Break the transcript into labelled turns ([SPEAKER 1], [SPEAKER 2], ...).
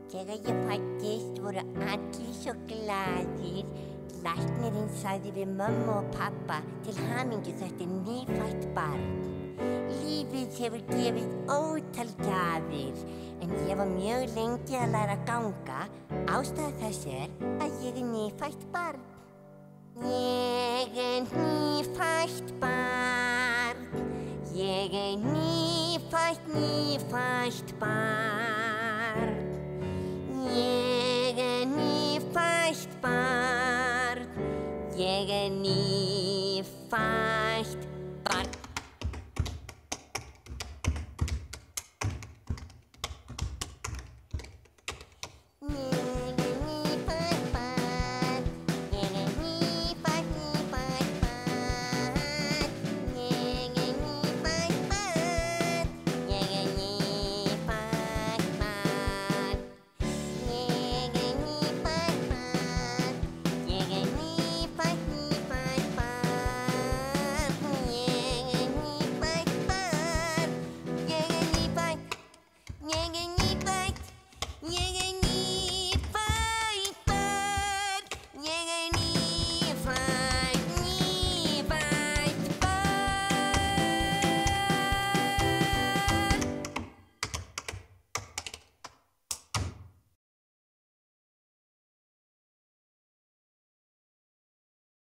[SPEAKER 1] Þegar ég fæddist voru allir svo glaðir. Læknirinn sagði við mömmu og pappa til hamingju, þetta nýfætt barn. Lífið hefur gefið ótal gjafir, en ég var mjög lengi að læra að ganga. Ástæða þess að ég nýfætt barn. Ég nýfætt barn. Ég nýfætt barn.